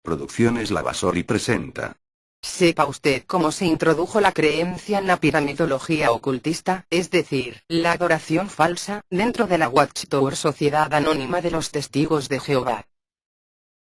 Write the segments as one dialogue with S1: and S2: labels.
S1: Producciones Lavasori presenta.
S2: ¿Sepa usted cómo se introdujo la creencia en la piramidología ocultista, es decir, la adoración falsa, dentro de la Watchtower Sociedad Anónima de los Testigos de Jehová?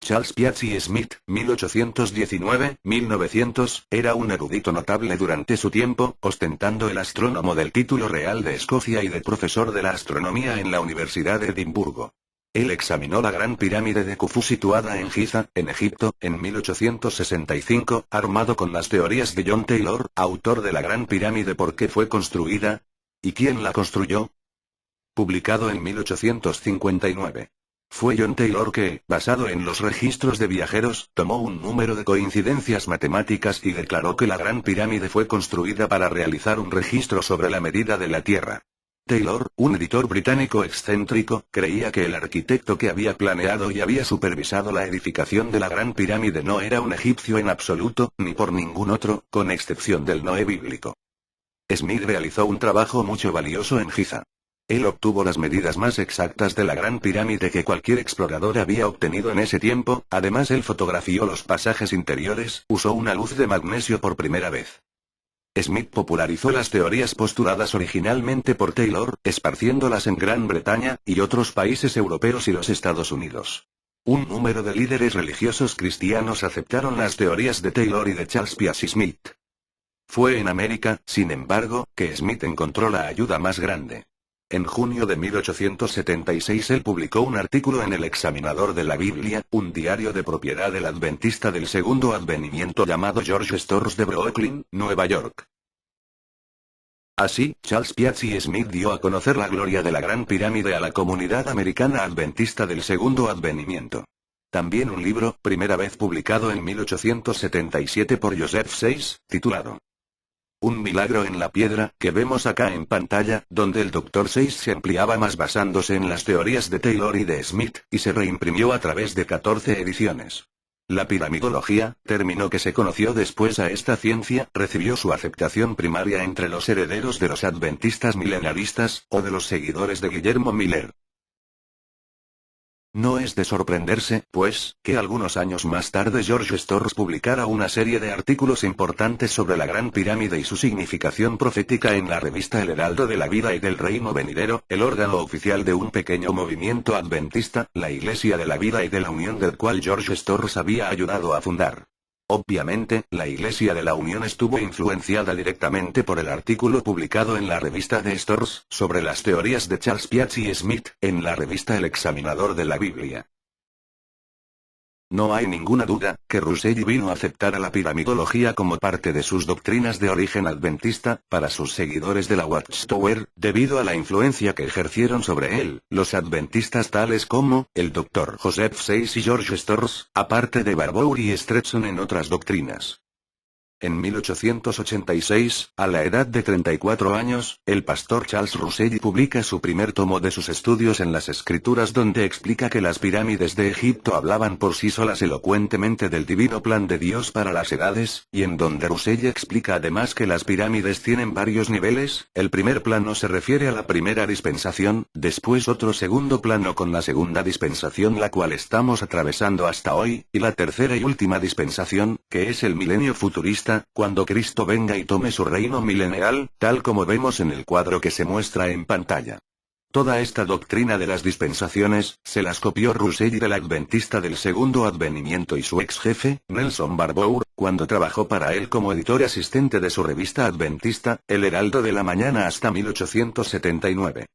S1: Charles Piazzi Smith, 1819-1900, era un erudito notable durante su tiempo, ostentando el astrónomo del título real de Escocia y de profesor de la astronomía en la Universidad de Edimburgo. Él examinó la Gran Pirámide de Khufu situada en Giza, en Egipto, en 1865, armado con las teorías de John Taylor, autor de la Gran Pirámide. ¿Por qué fue construida? ¿Y quién la construyó? Publicado en 1859. Fue John Taylor que, basado en los registros de viajeros, tomó un número de coincidencias matemáticas y declaró que la Gran Pirámide fue construida para realizar un registro sobre la medida de la Tierra. Taylor, un editor británico excéntrico, creía que el arquitecto que había planeado y había supervisado la edificación de la Gran Pirámide no era un egipcio en absoluto, ni por ningún otro, con excepción del Noé bíblico. Smith realizó un trabajo mucho valioso en Giza. Él obtuvo las medidas más exactas de la Gran Pirámide que cualquier explorador había obtenido en ese tiempo, además él fotografió los pasajes interiores, usó una luz de magnesio por primera vez. Smith popularizó las teorías postuladas originalmente por Taylor, esparciéndolas en Gran Bretaña, y otros países europeos y los Estados Unidos. Un número de líderes religiosos cristianos aceptaron las teorías de Taylor y de Charles Piazzi Smith. Fue en América, sin embargo, que Smith encontró la ayuda más grande. En junio de 1876 él publicó un artículo en El Examinador de la Biblia, un diario de propiedad del adventista del Segundo Advenimiento llamado George Storrs de Brooklyn, Nueva York. Así, Charles Piazzi Smith dio a conocer la gloria de la Gran Pirámide a la comunidad americana adventista del Segundo Advenimiento. También un libro, primera vez publicado en 1877 por Joseph Sayce, titulado Un milagro en la piedra, que vemos acá en pantalla, donde el Dr. Sayce se ampliaba más basándose en las teorías de Taylor y de Smith, y se reimprimió a través de 14 ediciones. La piramidología, término que se conoció después a esta ciencia, recibió su aceptación primaria entre los herederos de los adventistas milenaristas, o de los seguidores de Guillermo Miller. No es de sorprenderse, pues, que algunos años más tarde George Storrs publicara una serie de artículos importantes sobre la Gran Pirámide y su significación profética en la revista El Heraldo de la Vida y del Reino Venidero, el órgano oficial de un pequeño movimiento adventista, la Iglesia de la Vida y de la Unión del cual George Storrs había ayudado a fundar. Obviamente, la Iglesia de la Unión estuvo influenciada directamente por el artículo publicado en la revista de Storrs, sobre las teorías de Charles Piazzi Smith, en la revista El Examinador de la Biblia. No hay ninguna duda, que Russell vino a aceptar a la piramidología como parte de sus doctrinas de origen adventista, para sus seguidores de la Watchtower, debido a la influencia que ejercieron sobre él, los adventistas tales como, el Dr. Joseph Sayce y George Storrs, aparte de Barbour y Stetson en otras doctrinas. En 1886, a la edad de 34 años, el pastor Charles Russell publica su primer tomo de sus estudios en las Escrituras donde explica que las pirámides de Egipto hablaban por sí solas elocuentemente del divino plan de Dios para las edades, y en donde Russell explica además que las pirámides tienen varios niveles, el primer plano se refiere a la primera dispensación, después otro segundo plano con la segunda dispensación la cual estamos atravesando hasta hoy, y la tercera y última dispensación, que es el milenio futurista, cuando Cristo venga y tome su reino milenial, tal como vemos en el cuadro que se muestra en pantalla. Toda esta doctrina de las dispensaciones, se las copió Russell del Adventista del Segundo Advenimiento y su ex jefe, Nelson Barbour, cuando trabajó para él como editor asistente de su revista adventista, El Heraldo de la Mañana hasta 1879.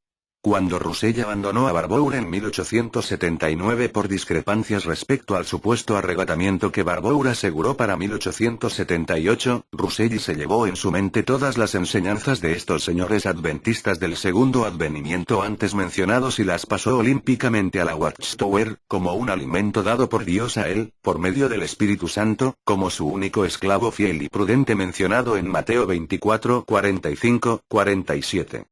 S1: Cuando Russell abandonó a Barbour en 1879 por discrepancias respecto al supuesto arrebatamiento que Barbour aseguró para 1878, Russell se llevó en su mente todas las enseñanzas de estos señores adventistas del Segundo Advenimiento antes mencionados y las pasó olímpicamente a la Watchtower, como un alimento dado por Dios a él, por medio del Espíritu Santo, como su único esclavo fiel y prudente mencionado en Mateo 24, 45, 47.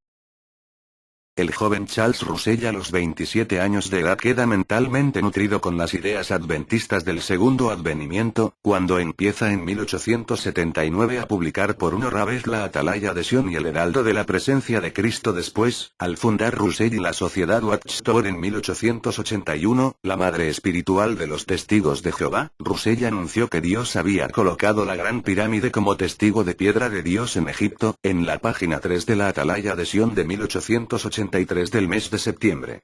S1: El joven Charles Russell a los 27 años de edad queda mentalmente nutrido con las ideas adventistas del segundo advenimiento, cuando empieza en 1879 a publicar por una vez la Atalaya de Sion y el Heraldo de la Presencia de Cristo. Después, al fundar Russell y la Sociedad Watchtower en 1881, la madre espiritual de los testigos de Jehová, Russell anunció que Dios había colocado la Gran Pirámide como testigo de piedra de Dios en Egipto, en la página 3 de la Atalaya de Sion de 1883 del mes de septiembre.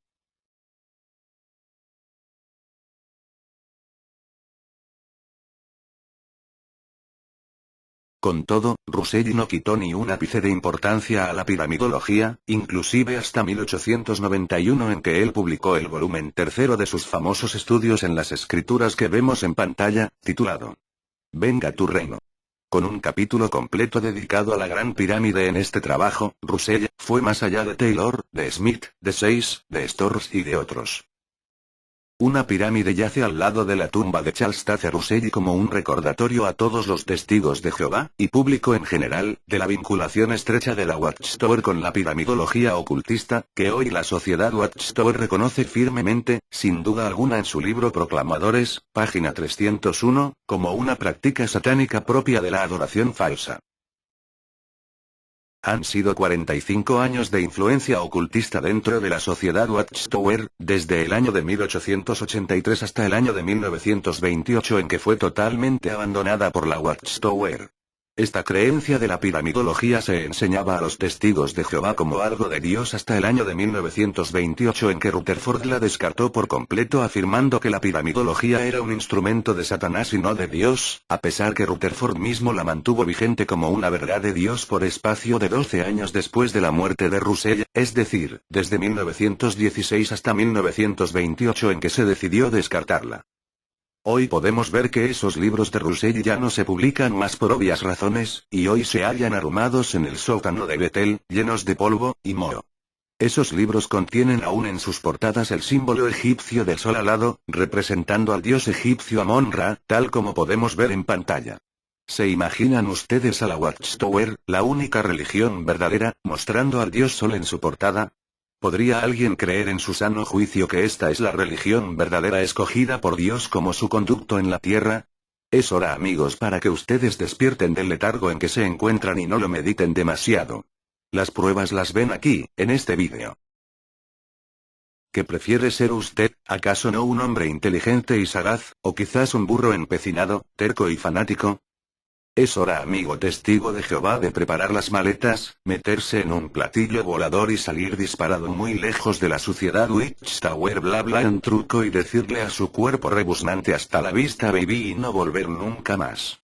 S1: Con todo, Russell no quitó ni un ápice de importancia a la piramidología, inclusive hasta 1891 en que él publicó el volumen tercero de sus famosos estudios en las escrituras que vemos en pantalla, titulado Venga tu reino. Con un capítulo completo dedicado a la Gran Pirámide. En este trabajo, Russell fue más allá de Taylor, de Smith, de Sayce, de Storrs y de otros. Una pirámide yace al lado de la tumba de Charles Taze Russell como un recordatorio a todos los testigos de Jehová, y público en general, de la vinculación estrecha de la Watchtower con la piramidología ocultista, que hoy la Sociedad Watchtower reconoce firmemente, sin duda alguna en su libro Proclamadores, página 301, como una práctica satánica propia de la adoración falsa. Han sido 45 años de influencia ocultista dentro de la Sociedad Watchtower, desde el año de 1883 hasta el año de 1928 en que fue totalmente abandonada por la Watchtower. Esta creencia de la piramidología se enseñaba a los testigos de Jehová como algo de Dios hasta el año de 1928 en que Rutherford la descartó por completo afirmando que la piramidología era un instrumento de Satanás y no de Dios, a pesar que Rutherford mismo la mantuvo vigente como una verdad de Dios por espacio de 12 años después de la muerte de Russell, es decir, desde 1916 hasta 1928 en que se decidió descartarla. Hoy podemos ver que esos libros de Russell ya no se publican más por obvias razones, y hoy se hallan arrumados en el sótano de Betel, llenos de polvo y moho. Esos libros contienen aún en sus portadas el símbolo egipcio del sol alado, representando al dios egipcio Amon-Ra, tal como podemos ver en pantalla. ¿Se imaginan ustedes a la Watchtower, la única religión verdadera, mostrando al dios sol en su portada? ¿Podría alguien creer en su sano juicio que esta es la religión verdadera escogida por Dios como su conducto en la tierra? Es hora, amigos, para que ustedes despierten del letargo en que se encuentran y no lo mediten demasiado. Las pruebas las ven aquí, en este vídeo. ¿Qué prefiere ser usted, acaso no un hombre inteligente y sagaz, o quizás un burro empecinado, terco y fanático? Es hora, amigo testigo de Jehová, de preparar las maletas, meterse en un platillo volador y salir disparado muy lejos de la suciedad Watchtower bla bla en truco y decirle a su cuerpo rebuznante hasta la vista baby y no volver nunca más.